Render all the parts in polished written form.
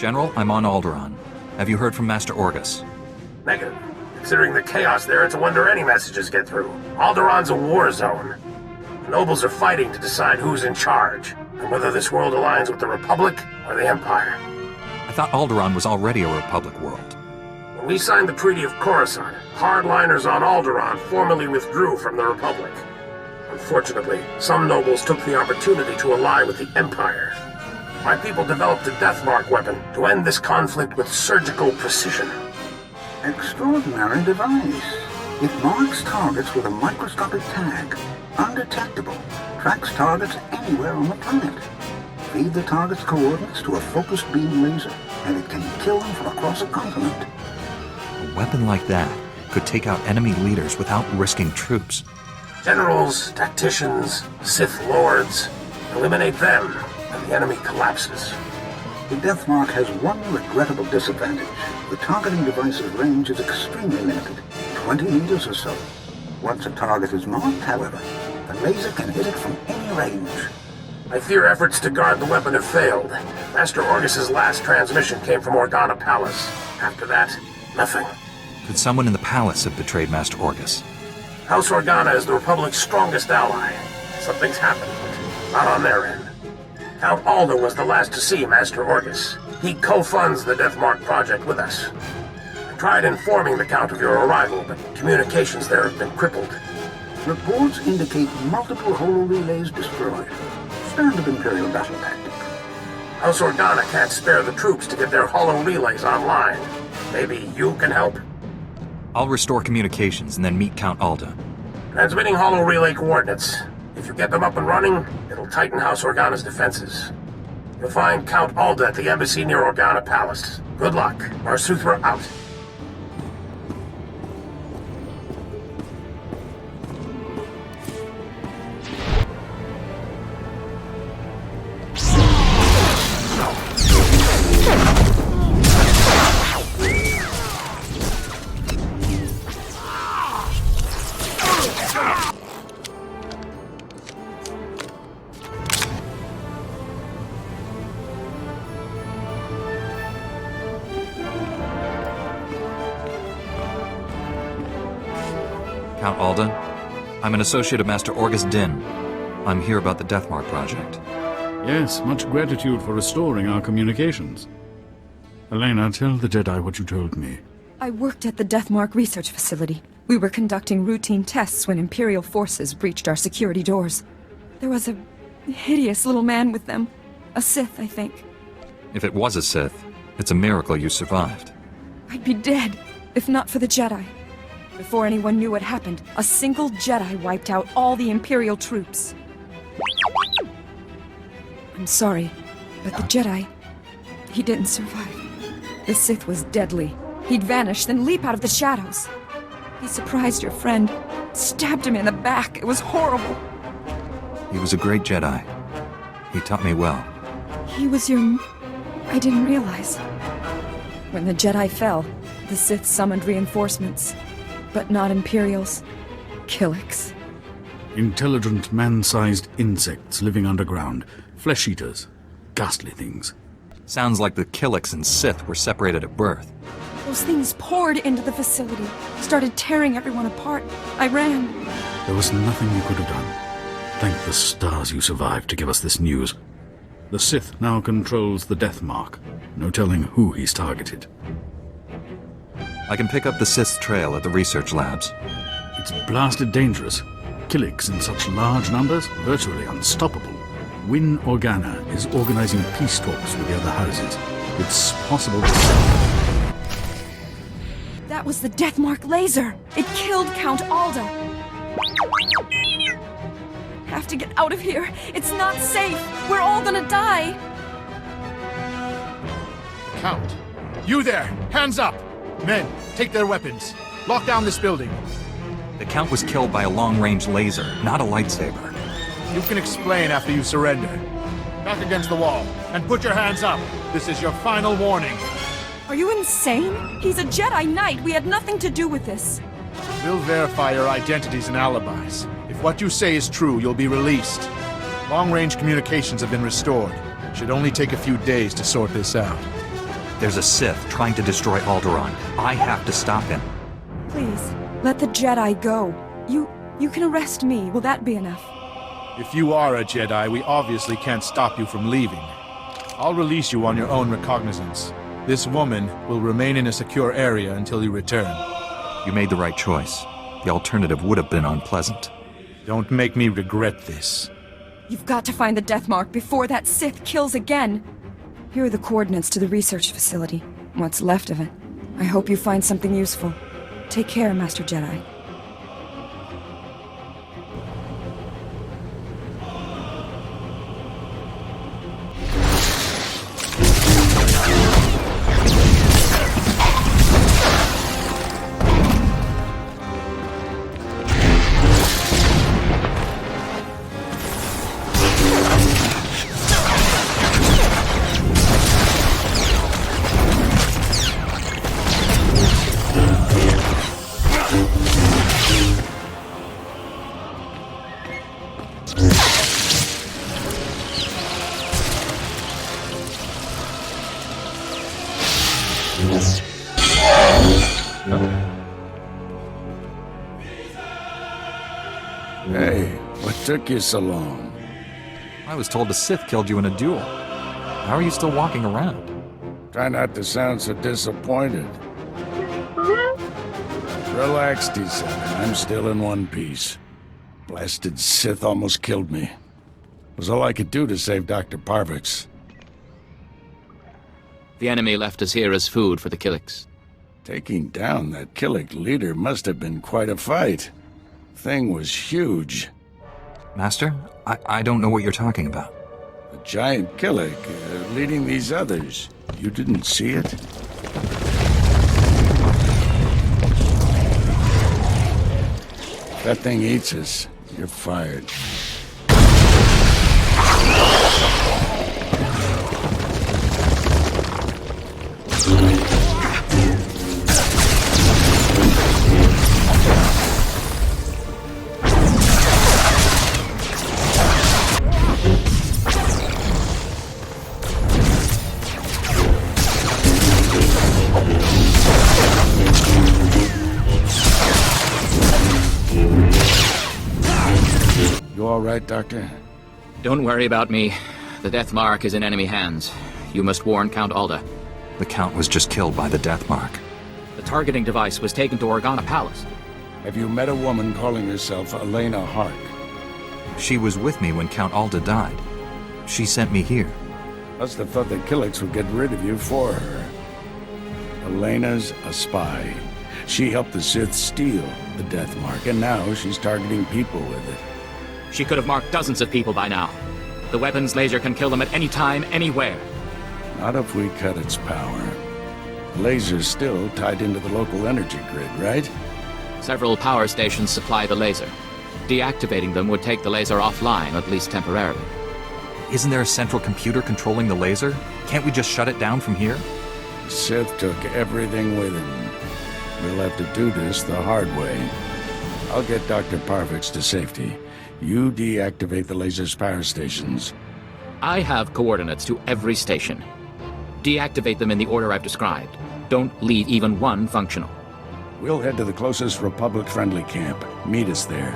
General, I'm on Alderaan. Have you heard from Master Orgus? Negative. Considering the chaos there, it's a wonder any messages get through. Alderaan's a war zone. The nobles are fighting to decide who's in charge, and whether this world aligns with the Republic or the Empire. I thought Alderaan was already a Republic world. When we signed the Treaty of Coruscant, hardliners on Alderaan formally withdrew from the Republic. Unfortunately, some nobles took the opportunity to ally with the Empire. My people developed a Deathmark weapon to end this conflict with surgical precision. Extraordinary device. It marks targets with a microscopic tag, undetectable, tracks targets anywhere on the planet. Feed the target's coordinates to a focused beam laser, and it can kill them from across a continent. A weapon like that could take out enemy leaders without risking troops. Generals, tacticians, Sith Lords, eliminate them, and the enemy collapses. The Deathmark has one regrettable disadvantage. The targeting device's range is extremely limited, 20 meters or so. Once a target is marked, however, the laser can hit it from any range. I fear efforts to guard the weapon have failed. Master Orgus's last transmission came from Organa Palace. After that, nothing. Could someone in the palace have betrayed Master Orgus? House Organa is the Republic's strongest ally. Something's happened, but not on their end. Count Alda was the last to see Master Orgus. He co-funds the Deathmark project with us. I tried informing the Count of your arrival, but communications there have been crippled. Reports indicate multiple holo-relays destroyed. Standard Imperial battle tactic. House Organa can't spare the troops to get their holo-relays online. Maybe you can help? I'll restore communications and then meet Count Alda. Transmitting holo-relay coordinates. If you get them up and running, it'll tighten House Organa's defenses. You'll find Count Alda at the embassy near Organa Palace. Good luck. Marsuthra out. Count Alda, I'm an associate of Master Orgus Din. I'm here about the Deathmark project. Yes, much gratitude for restoring our communications. Elena, tell the Jedi what you told me. I worked at the Deathmark research facility. We were conducting routine tests when Imperial forces breached our security doors. There was a hideous little man with them. A Sith, I think. If it was a Sith, it's a miracle you survived. I'd be dead, if not for the Jedi. Before anyone knew what happened, a single Jedi wiped out all the Imperial troops. I'm sorry, but the Jedi, he didn't survive. The Sith was deadly. He'd vanish, then leap out of the shadows. He surprised your friend, stabbed him in the back. It was horrible. He was a great Jedi. He taught me well. He was your... I didn't realize. When the Jedi fell, the Sith summoned reinforcements. But not Imperials. Killiks. Intelligent, man-sized insects living underground. Flesh-eaters. Ghastly things. Sounds like the Killiks and Sith were separated at birth. Those things poured into the facility, started tearing everyone apart. I ran. There was nothing you could have done. Thank the stars you survived to give us this news. The Sith now controls the Deathmark. No telling who he's targeted. I can pick up the Sith's trail at the research labs. It's blasted dangerous. Killiks in such large numbers, virtually unstoppable. Win Organa is organizing peace talks with the other houses. It's possible to... That was the Deathmark laser! It killed Count Alda! Have to get out of here! It's not safe! We're all gonna die! Count! You there! Hands up! Men, take their weapons. Lock down this building. The Count was killed by a long-range laser, not a lightsaber. You can explain after you surrender. Back against the wall, and put your hands up. This is your final warning. Are you insane? He's a Jedi Knight. We had nothing to do with this. We'll verify your identities and alibis. If what you say is true, you'll be released. Long-range communications have been restored. Should only take a few days to sort this out. There's a Sith trying to destroy Alderaan. I have to stop him. Please, let the Jedi go. You can arrest me. Will that be enough? If you are a Jedi, we obviously can't stop you from leaving. I'll release you on your own recognizance. This woman will remain in a secure area until you return. You made the right choice. The alternative would have been unpleasant. Don't make me regret this. You've got to find the Death Mark before that Sith kills again. Here are the coordinates to the research facility. What's left of it. I hope you find something useful. Take care, Master Jedi. Hey, what took you so long? I was told a Sith killed you in a duel. How are you still walking around? Try not to sound so disappointed. Relax, D7. I'm still in one piece. Blasted Sith almost killed me. It was all I could do to save Dr. Parvix. The enemy left us here as food for the Killiks. Taking down that Killik leader must have been quite a fight. Thing was huge. Master, I don't know what you're talking about. A giant Killik leading these others. You didn't see it? If that thing eats us, you're fired. You all right, Doctor? Don't worry about me. The Death Mark is in enemy hands. You must warn Count Alda. The Count was just killed by the Death Mark. The targeting device was taken to Organa Palace. Have you met a woman calling herself Elena Hark? She was with me when Count Alda died. She sent me here. Must have thought the Killiks would get rid of you for her. Elena's a spy. She helped the Sith steal the Death Mark, and now she's targeting people with it. She could have marked dozens of people by now. The weapon's laser can kill them at any time, anywhere. Not if we cut its power. Laser's still tied into the local energy grid, right? Several power stations supply the laser. Deactivating them would take the laser offline, at least temporarily. Isn't there a central computer controlling the laser? Can't we just shut it down from here? Sith took everything with him. We'll have to do this the hard way. I'll get Dr. Parvix to safety. You deactivate the laser's power stations. I have coordinates to every station. Deactivate them in the order I've described. Don't leave even one functional. We'll head to the closest Republic-friendly camp. Meet us there.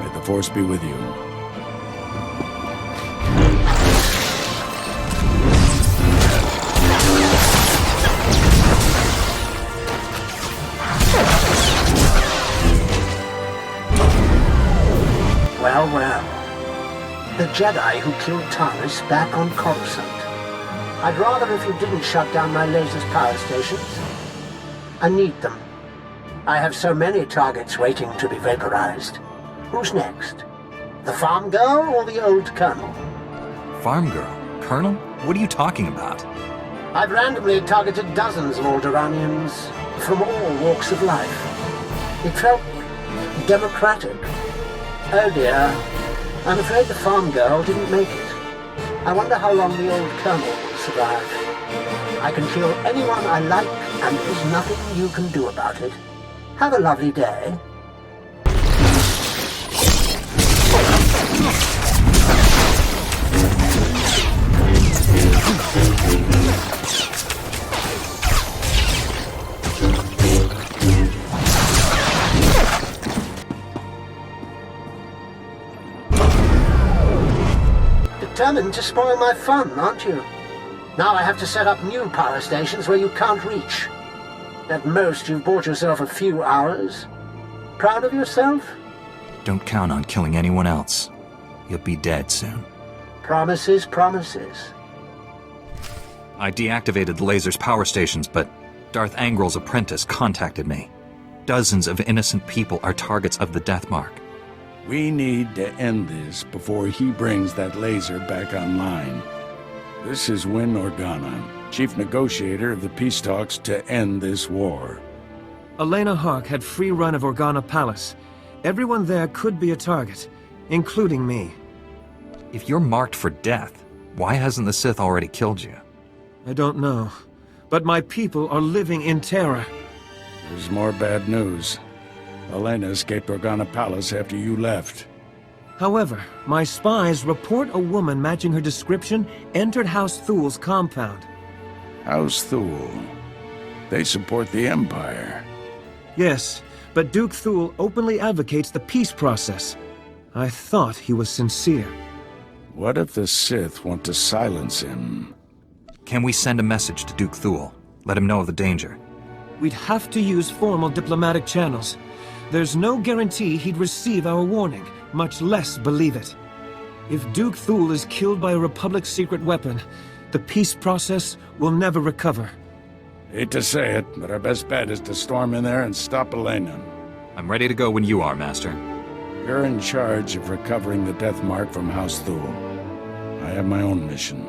May the Force be with you. Well, well. The Jedi who killed Thomas back on Coruscant. I'd rather if you didn't shut down my laser's power stations. I need them. I have so many targets waiting to be vaporized. Who's next? The farm girl or the old colonel? Farm girl? Colonel? What are you talking about? I've randomly targeted dozens of Alderaanians from all walks of life. It felt democratic. Oh dear, I'm afraid the farm girl didn't make it. I wonder how long the old colonel will survive. I can kill anyone I like, and there's nothing you can do about it. Have a lovely day. determined to spoil my fun, aren't you? Now I have to set up new power stations where you can't reach. At most, you've bought yourself a few hours. Proud of yourself? Don't count on killing anyone else. You'll be dead soon. Promises, promises. I deactivated the laser's power stations, but Darth Angrel's apprentice contacted me. Dozens of innocent people are targets of the Death Mark. We need to end this before he brings that laser back online. This is Win Organa, chief negotiator of the peace talks to end this war. Elena Hark had free run of Organa Palace. Everyone there could be a target, including me. If you're marked for death, why hasn't the Sith already killed you? I don't know, but my people are living in terror. There's more bad news. Elena escaped Organa Palace after you left. However, my spies report a woman matching her description entered House Thul's compound. House Thul. They support the Empire. Yes, but Duke Thul openly advocates the peace process. I thought he was sincere. What if the Sith want to silence him? Can we send a message to Duke Thul? Let him know of the danger. We'd have to use formal diplomatic channels. There's no guarantee he'd receive our warning, much less believe it. If Duke Thul is killed by a Republic secret weapon, the peace process will never recover. Hate to say it, but our best bet is to storm in there and stop Elena. I'm ready to go when you are, Master. You're in charge of recovering the Death Mark from House Thul. I have my own mission.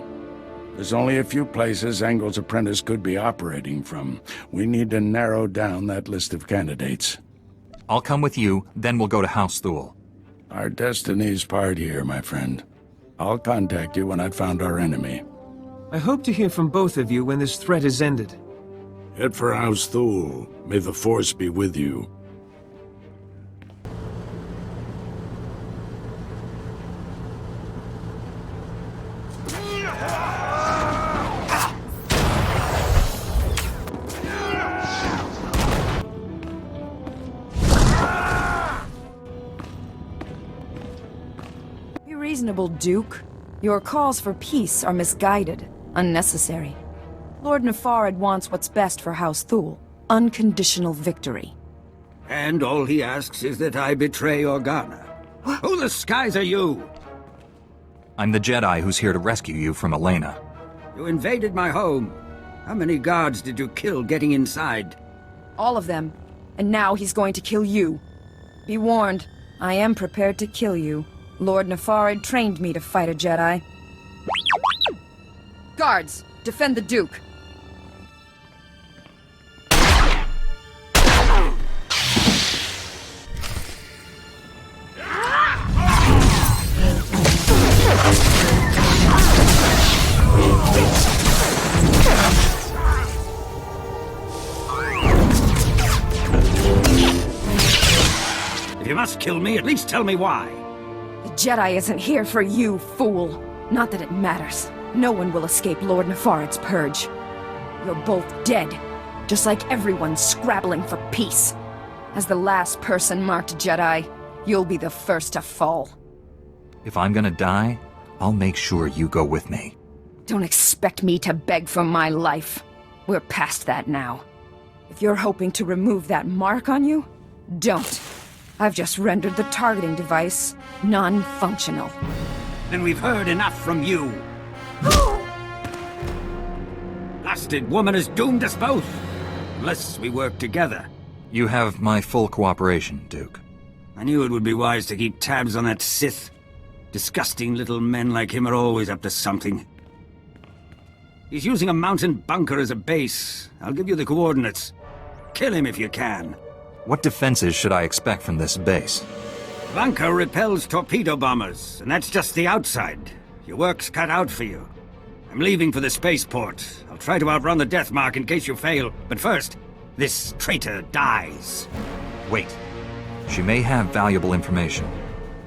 There's only a few places Angel's apprentice could be operating from. We need to narrow down that list of candidates. I'll come with you, then we'll go to House Thul. Our destiny's part here, my friend. I'll contact you when I've found our enemy. I hope to hear from both of you when this threat is ended. Head for House Thul. May the Force be with you. Be reasonable, Duke. Your calls for peace are misguided, unnecessary. Lord Nefarad wants what's best for House Thul. Unconditional victory. And all he asks is that I betray Organa. Who the skies are you? I'm the Jedi who's here to rescue you from Elena. You invaded my home. How many guards did you kill getting inside? All of them. And now he's going to kill you. Be warned, I am prepared to kill you. Lord Nefarad trained me to fight a Jedi. Guards, defend the Duke. If you must kill me, at least tell me why. The Jedi isn't here for you, fool. Not that it matters. No one will escape Lord Nefarad's purge. You're both dead, just like everyone scrabbling for peace. As the last person marked Jedi, you'll be the first to fall. If I'm gonna die, I'll make sure you go with me. Don't expect me to beg for my life. We're past that now. If you're hoping to remove that mark on you, don't. I've just rendered the targeting device non-functional. Then we've heard enough from you. Blasted woman is doomed us both. Unless we work together. You have my full cooperation, Duke. I knew it would be wise to keep tabs on that Sith. Disgusting little men like him are always up to something. He's using a mountain bunker as a base. I'll give you the coordinates. Kill him if you can. What defenses should I expect from this base? Bunker repels torpedo bombers, and that's just the outside. Your work's cut out for you. I'm leaving for the spaceport. I'll try to outrun the Death Mark in case you fail. But first, this traitor dies. Wait. She may have valuable information.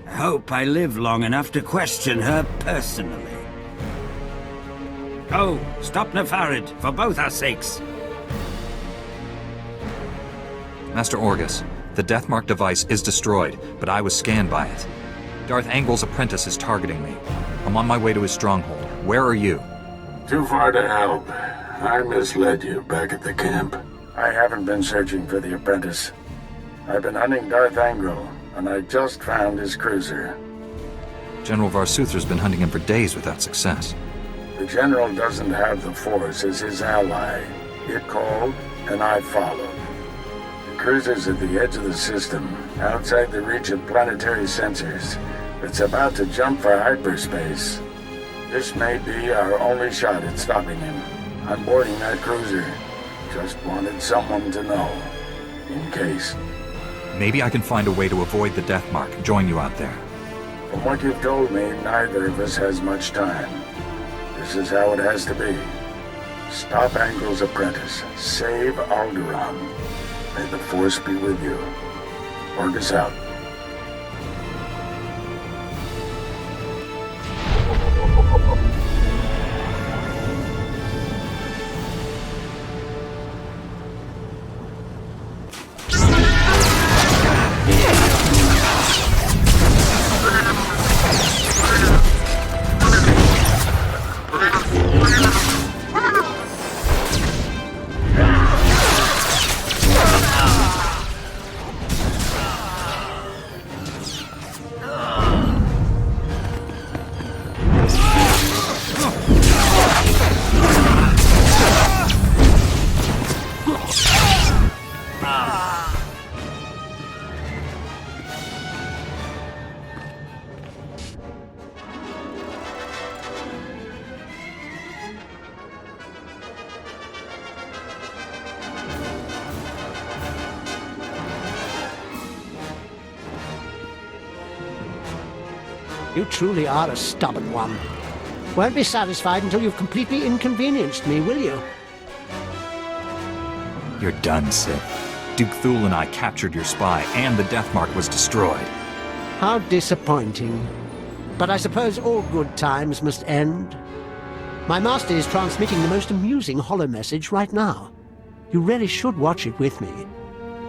I hope I live long enough to question her personally. Go, stop Nefarad, for both our sakes. Master Orgus, the Death Mark device is destroyed, but I was scanned by it. Darth Angrel's apprentice is targeting me. I'm on my way to his stronghold. Where are you? Too far to help. I misled you back at the camp. I haven't been searching for the apprentice. I've been hunting Darth Angrel, and I just found his cruiser. General Varsuther's been hunting him for days without success. The General doesn't have the Force as his ally. It called, and I followed. The cruiser's at the edge of the system, outside the reach of planetary sensors. It's about to jump for hyperspace. This may be our only shot at stopping him. I'm boarding that cruiser. Just wanted someone to know. In case. Maybe I can find a way to avoid the Death Mark and join you out there. From what you've told me, neither of us has much time. This is how it has to be. Stop Angrel's apprentice. Save Alderaan. May the Force be with you. Orgus out. You truly are a stubborn one. Won't be satisfied until you've completely inconvenienced me, will you? You're done, Sith. Duke Thul and I captured your spy, and the Death Mark was destroyed. How disappointing. But I suppose all good times must end. My master is transmitting the most amusing holo message right now. You really should watch it with me.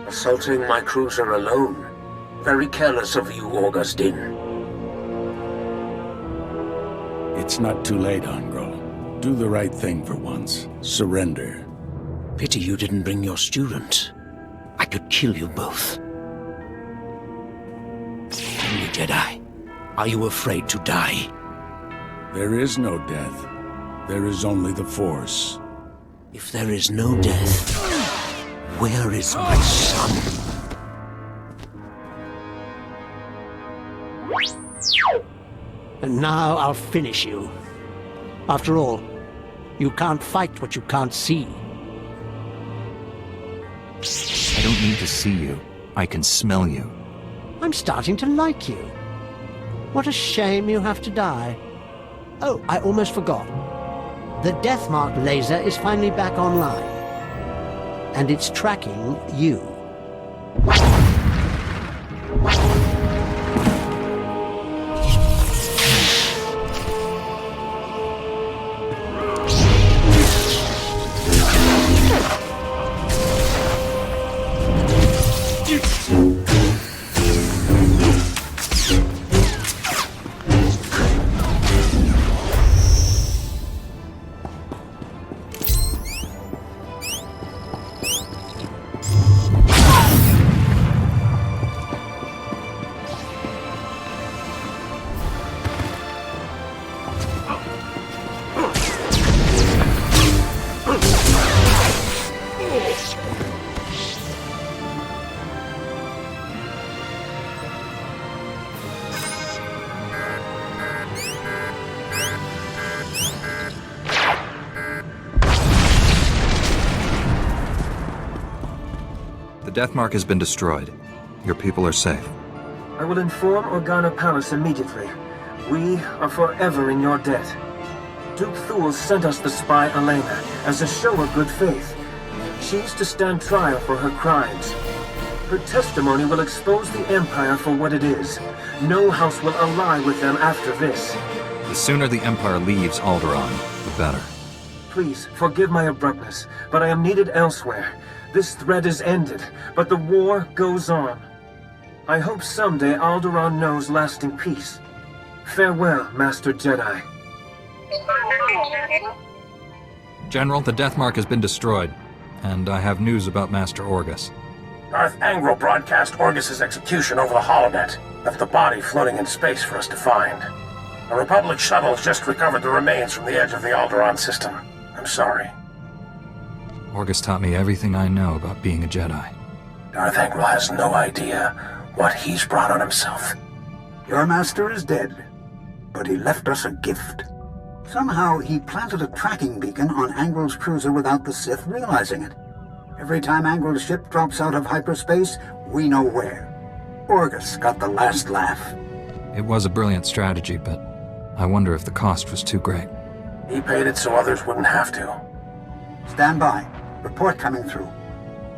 Assaulting my cruiser alone. Very careless of you, Augustine. It's not too late, Angrel. Do the right thing for once. Surrender. Pity you didn't bring your student. I could kill you both. Tell me, Jedi, are you afraid to die? There is no death. There is only the Force. If there is no death, where is my son? And now I'll finish you. After all, you can't fight what you can't see. I don't need to see you. I can smell you. I'm starting to like you. What a shame you have to die. Oh, I almost forgot. The Death Mark laser is finally back online. And it's tracking you. The Death Mark has been destroyed. Your people are safe. I will inform Organa Palace immediately. We are forever in your debt. Duke Thul sent us the spy Elena as a show of good faith. She's to stand trial for her crimes. Her testimony will expose the Empire for what it is. No house will ally with them after this. The sooner the Empire leaves Alderaan, the better. Please, forgive my abruptness, but I am needed elsewhere. This threat is ended, but the war goes on. I hope someday Alderaan knows lasting peace. Farewell, Master Jedi. General, the Death Mark has been destroyed, and I have news about Master Orgus. Darth Angral broadcast Orgus's execution over the holonet, left the body floating in space for us to find. A Republic shuttle has just recovered the remains from the edge of the Alderaan system. I'm sorry. Orgus taught me everything I know about being a Jedi. Darth Angral has no idea what he's brought on himself. Your master is dead, but he left us a gift. Somehow he planted a tracking beacon on Angral's cruiser without the Sith realizing it. Every time Angral's ship drops out of hyperspace, we know where. Orgus got the last laugh. It was a brilliant strategy, but I wonder if the cost was too great. He paid it so others wouldn't have to. Stand by. Report coming through.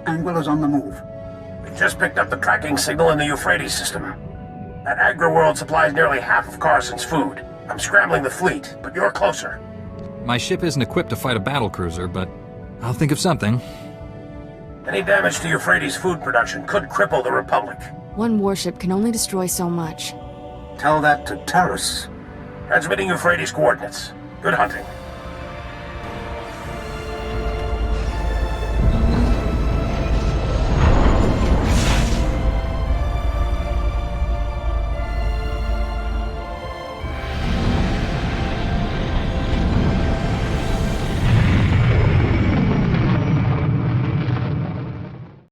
Angral is on the move. We just picked up the tracking signal in the Euphrates system. That agri-world supplies nearly half of Carson's food. I'm scrambling the fleet, but you're closer. My ship isn't equipped to fight a battlecruiser, but I'll think of something. Any damage to Euphrates' food production could cripple the Republic. One warship can only destroy so much. Tell that to Taris. Transmitting Euphrates coordinates. Good hunting.